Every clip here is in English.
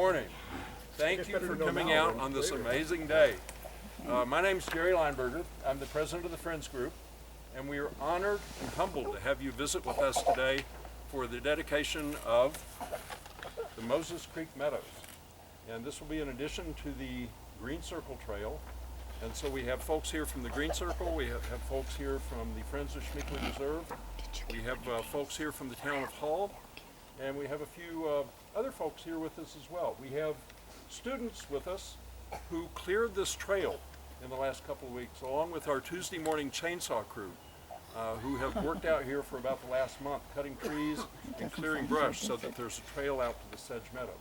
morning. Thank you for coming out on this amazing day. My name's Jerry Lineberger. I'm the president of the Friends Group, and we are honored and humbled to have you visit with us today for the dedication of the Moses Creek Meadows. And this will be in addition to the Green Circle Trail. And so we have folks here from the Green Circle, we have folks here from the Friends of Schmeekley Reserve, we have folks here from the town of Hull, and we have a few other folks here with us as well. We have students with us who cleared this trail in the last couple of weeks, along with our Tuesday morning chainsaw crew, who have worked out here for about the last month, cutting trees and clearing brush so that there's a trail out to the Sedge Meadow.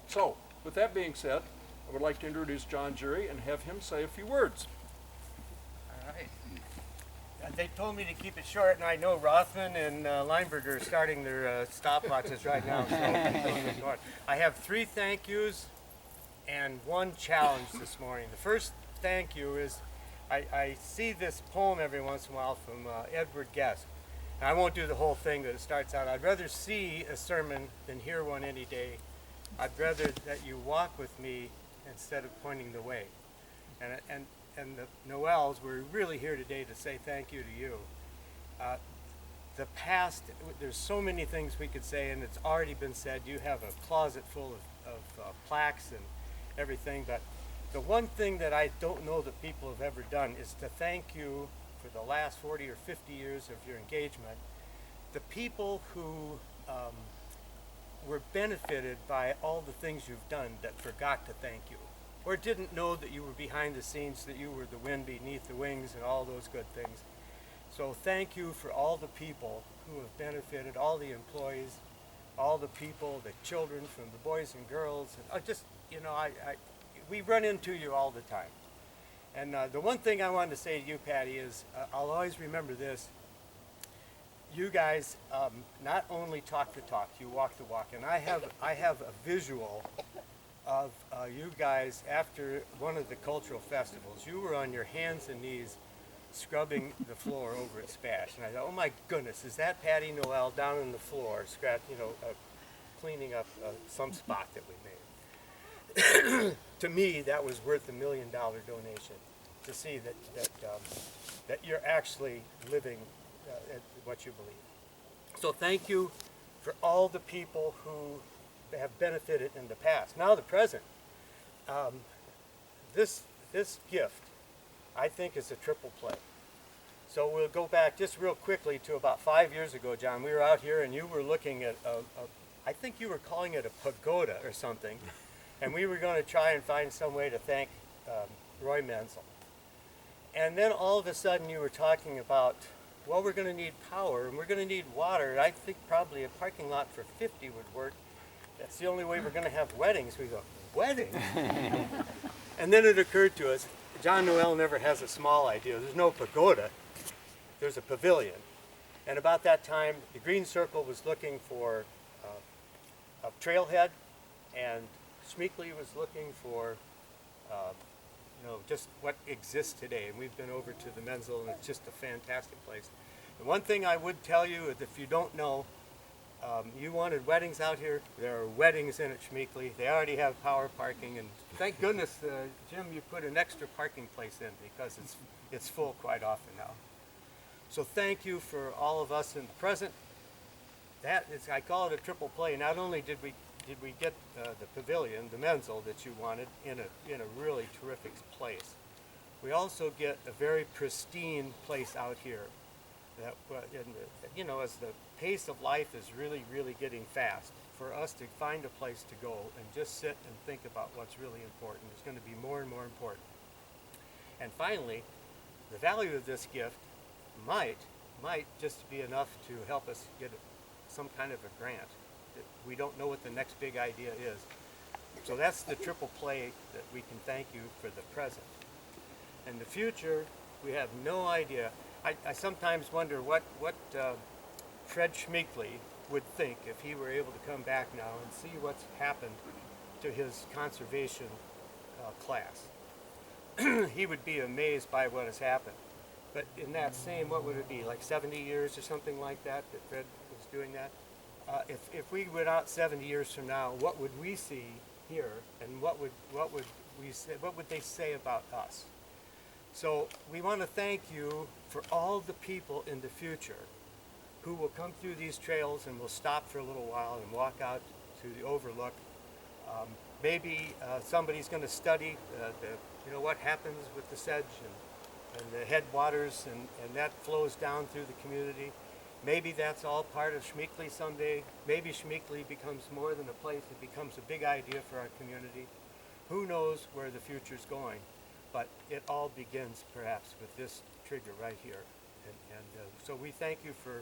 So, with that being said, I would like to introduce John Jury and have him say a few words. All right. They told me to keep it short, and I know Rothman and Lineberger are starting their stopwatches right now. So I have 3 thank yous and 1 challenge this morning. The first thank you is I see this poem every once in a while from Edward Guest. Now, I won't do the whole thing, but it starts out, I'd rather see a sermon than hear one any day. I'd rather that you walk with me instead of pointing the way. And the Noels, we're really here today to say thank you to you. The past, there's so many things we could say, and it's already been said. You have a closet full of plaques and everything, but the one thing that I don't know that people have ever done is to thank you for the last 40 or 50 years of your engagement. The people who were benefited by all the things you've done that forgot to thank you, or didn't know that you were behind the scenes, that you were the wind beneath the wings and all those good things. So thank you for all the people who have benefited, all the employees, all the people, the children, from the boys and girls. And just, you know, we run into you all the time. And the one thing I wanted to say to you, Patty, is I'll always remember this. You guys not only talk the talk, you walk the walk. And I have a visual of you guys after one of the cultural festivals. You were on your hands and knees scrubbing the floor over at Spash. And I thought, oh my goodness, is that Patty Noel down on the floor, cleaning up some spot that we made? To me, that was worth $1 million donation, to see that you're actually living what you believe. So thank you for all the people who have benefited in the past. Now the present. This gift, I think, is a triple play. So we'll go back just real quickly to about 5 years ago, John. We were out here and you were looking at I think you were calling it a pagoda or something, and we were going to try and find some way to thank Roy Menzel. And then all of a sudden you were talking about, well, we're going to need power and we're going to need water. I think probably a parking lot for 50 would work. That's the only way we're going to have weddings. We go, weddings? And then it occurred to us, John Noel never has a small idea. There's no pagoda. There's a pavilion. And about that time, the Green Circle was looking for a trailhead, and Schmeekley was looking for just what exists today. And we've been over to the Menzel, and it's just a fantastic place. The one thing I would tell you is, if you don't know, you wanted weddings out here. There are weddings in at Schmeekley. They already have power parking, and thank goodness, Jim, you put an extra parking place in, because it's full quite often now. So thank you for all of us in the present. That is, I call it a triple play. Not only did we get the pavilion, the Menzel that you wanted, in a really terrific place, we also get a very pristine place out here. That as the pace of life is really, really getting fast, for us to find a place to go and just sit and think about what's really important is going to be more and more important. And finally, the value of this gift might just be enough to help us get some kind of a grant. We don't know what the next big idea is. So that's the triple play that we can thank you for the present. In the future, we have no idea. I sometimes wonder what Fred Schmeekley would think if he were able to come back now and see what's happened to his conservation class. He would be amazed by what has happened. But in that same, what would it be, like 70 years or something like that Fred was doing that? If we went out 70 years from now, what would we see here, and what would they say about us? So we want to thank you for all the people in the future who will come through these trails and will stop for a little while and walk out to the overlook. Maybe somebody's going to study what happens with the sedge and the headwaters, and that flows down through the community. Maybe that's all part of Schmeekley someday. Maybe Schmeekley becomes more than a place. It becomes a big idea for our community. Who knows where the future's going? But it all begins perhaps with this trigger right here. And so we thank you for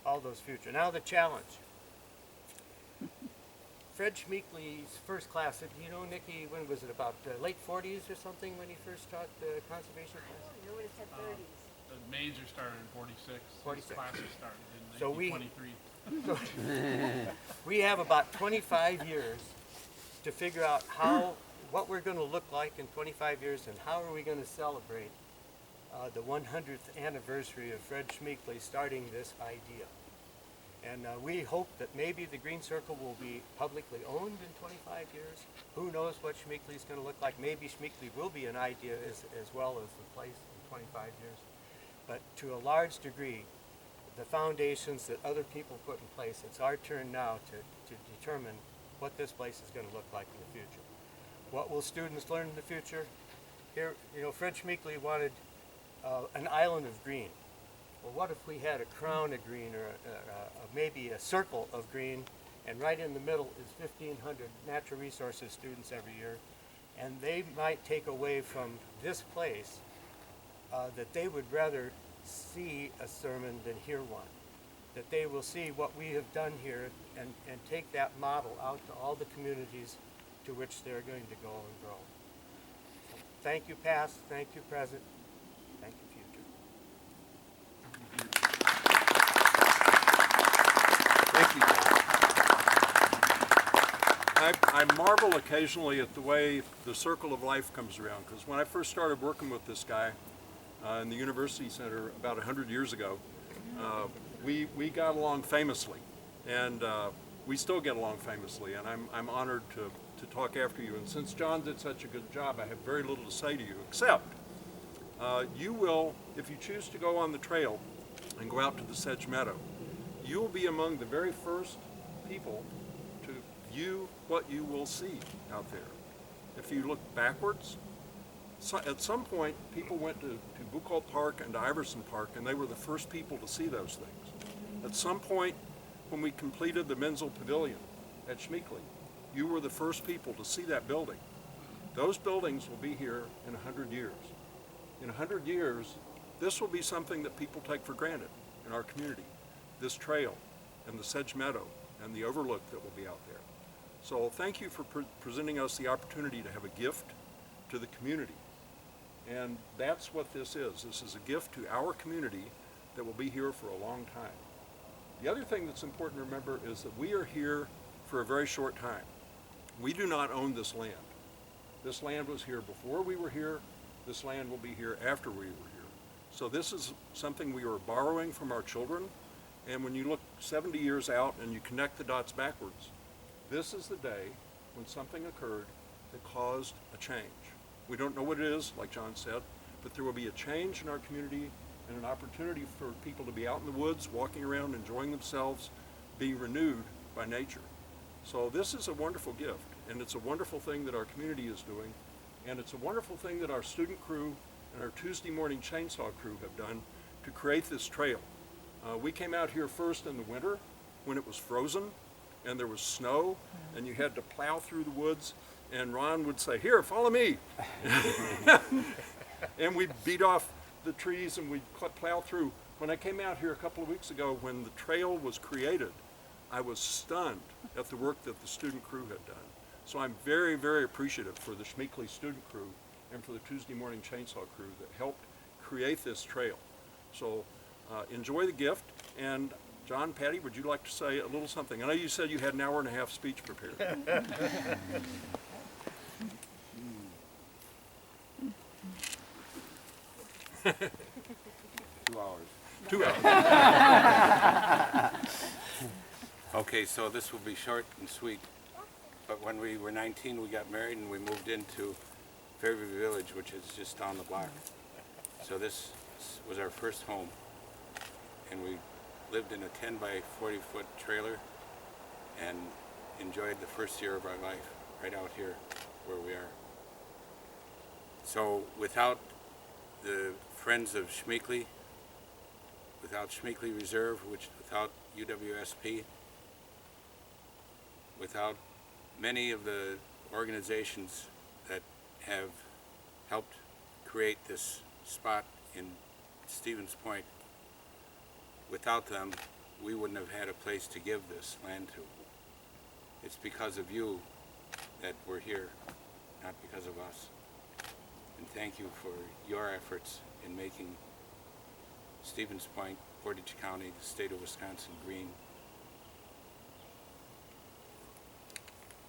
all those future. Now the challenge. Fred Schmeekley's first class, you know, Nikki, when was it, about late 40s or something when he first taught the conservation class? No, it said 30s. The major started in 46. 46. His classes started in So 1923. We have about 25 years to figure out what we're going to look like in 25 years and how are we going to celebrate the 100th anniversary of Fred Schmeekley starting this idea. And we hope that maybe the Green Circle will be publicly owned in 25 years. Who knows what Schmeekley's going to look like. Maybe Schmeekley will be an idea as well as the place in 25 years. But to a large degree, the foundations that other people put in place, it's our turn now to determine what this place is going to look like in the future. What will students learn in the future? Here, you know, Fred Schmeekley wanted an island of green. Well, what if we had a crown of green or maybe a circle of green, and right in the middle is 1,500 natural resources students every year, and they might take away from this place that they would rather see a sermon than hear one, that they will see what we have done here and take that model out to all the communities to which they're going to go and grow. So thank you past, thank you present, thank you future. Thank you, John. I marvel occasionally at the way the circle of life comes around, because when I first started working with this guy in the University Center about 100 years ago, we got along famously, and we still get along famously, and I'm honored to talk after you. And since John did such a good job, I have very little to say to you, except you will, if you choose to go on the trail and go out to the Sedge Meadow, you will be among the very first people to view what you will see out there. If you look backwards, at some point people went to Buchholz Park and to Iverson Park, and they were the first people to see those things. At some point when we completed the Menzel Pavilion at Schmeekley, you were the first people to see that building. Those buildings will be here in 100 years. In 100 years, this will be something that people take for granted in our community. This trail and the Sedge Meadow and the overlook that will be out there. So thank you for presenting us the opportunity to have a gift to the community. And that's what this is. This is a gift to our community that will be here for a long time. The other thing that's important to remember is that we are here for a very short time. We do not own this land. This land was here before we were here. This land will be here after we were here. So this is something we are borrowing from our children. And when you look 70 years out and you connect the dots backwards, this is the day when something occurred that caused a change. We don't know what it is, like John said, but there will be a change in our community and an opportunity for people to be out in the woods, walking around, enjoying themselves, being renewed by nature. So this is a wonderful gift, and it's a wonderful thing that our community is doing, and it's a wonderful thing that our student crew and our Tuesday morning chainsaw crew have done to create this trail. We came out here first in the winter when it was frozen and there was snow and you had to plow through the woods, and Ron would say, "Here, follow me." And we'd beat off the trees and we'd plow through. When I came out here a couple of weeks ago when the trail was created, I was stunned at the work that the student crew had done. So I'm very, very appreciative for the Schmeekley student crew and for the Tuesday morning chainsaw crew that helped create this trail. So enjoy the gift. And John, Patty, would you like to say a little something? I know you said you had an hour and a half speech prepared. 2 hours. 2 hours. Okay, so this will be short and sweet. but when we were 19, we got married and we moved into Fairview Village, which is just down the block. So this was our first home, and we lived in a 10 by 40 foot trailer and enjoyed the first year of our life right out here where we are. So without the Friends of Schmeekley, without Schmeekley Reserve, without UWSP, without many of the organizations that have helped create this spot in Stevens Point, without them, we wouldn't have had a place to give this land to. It's because of you that we're here, not because of us. And thank you for your efforts in making Stevens Point, Portage County, the state of Wisconsin green.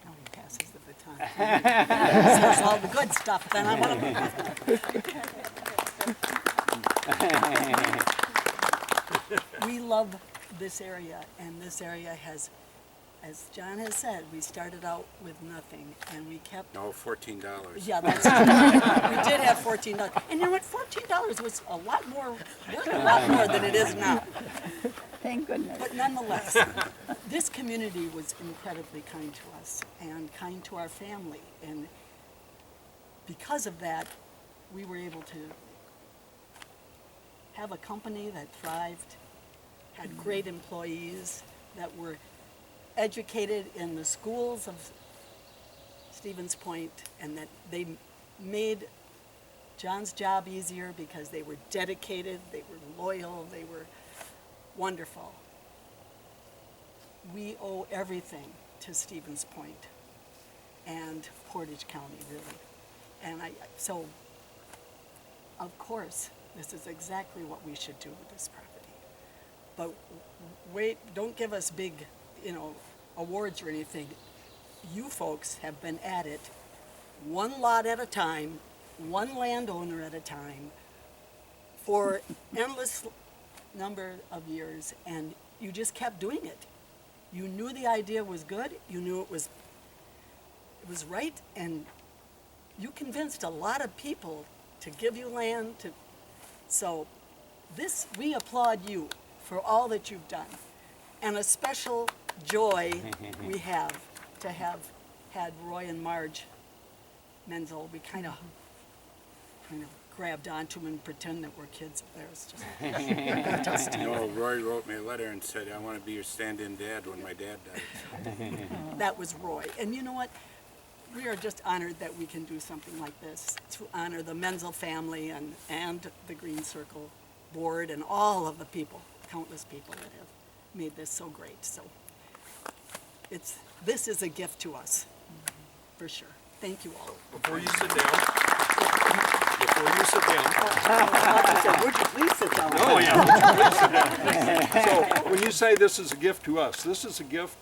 Now he passes the baton. Says all the good stuff, then I want to. We love this area, and this area has, as John has said, we started out with nothing, and we kept. No, $14. Yeah, that's true. We did have $14, and you know what? $14 was a lot more, worth a lot more than it is now. Thank goodness. But nonetheless, this community was incredibly kind to us and kind to our family. And because of that, we were able to have a company that thrived, had great employees that were educated in the schools of Stevens Point, and that they made John's job easier because they were dedicated, they were loyal, they were wonderful. We owe everything to Stevens Point and Portage County, really. And so, of course, this is exactly what we should do with this property. But wait, don't give us big, awards or anything. You folks have been at it one lot at a time, one landowner at a time, for endless number of years, and you just kept doing it. You knew the idea was good, you knew it was right, and you convinced a lot of people to give you land. So we applaud you for all that you've done, and a special joy we have to have had Roy and Marge Menzel. We kind of grabbed onto them and pretend that we're kids of theirs. Just Roy wrote me a letter and said, I want to be your stand-in dad when my dad died. That was Roy. And you know what? We are just honored that we can do something like this to honor the Menzel family and the Green Circle Board and all of the people, countless people that have made this so great. So this is a gift to us, for sure. Thank you all. Before you sit down, Would you please sit down? Oh, yeah. Please sit down. So when you say this is a gift to us, this is a gift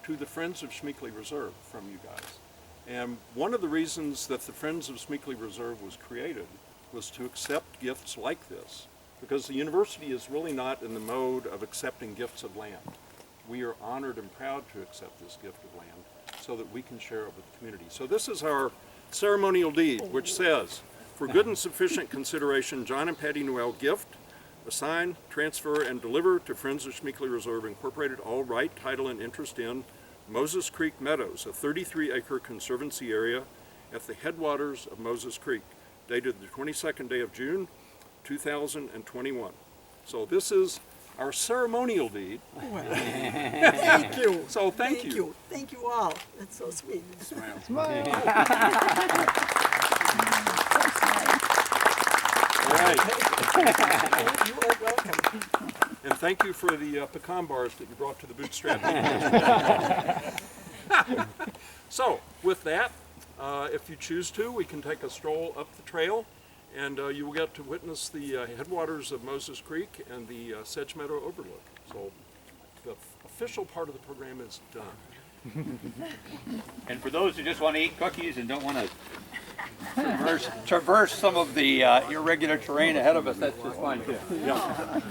to the Friends of Schmeekley Reserve from you guys. And one of the reasons that the Friends of Schmeekley Reserve was created was to accept gifts like this, because the university is really not in the mode of accepting gifts of land. We are honored and proud to accept this gift of land so that we can share it with the community. So this is our ceremonial deed, which says, for good and sufficient consideration, John and Patty Noel gift, assign, transfer, and deliver to Friends of Schmeekley Reserve Incorporated all right, title, and interest in Moses Creek Meadows, a 33-acre conservancy area at the headwaters of Moses Creek, dated the 22nd day of June, 2021. So this is our ceremonial deed. Thank you. So thank you. Thank you all. That's so sweet. Smile. All right. You are welcome. And thank you for the pecan bars that you brought to the bootstrap. So with that, if you choose to, we can take a stroll up the trail, and you will get to witness the headwaters of Moses Creek and the Sedge Meadow overlook. So the official part of the program is done. And for those who just want to eat cookies and don't want to traverse some of the irregular terrain ahead of us, that's just fine too. Yeah.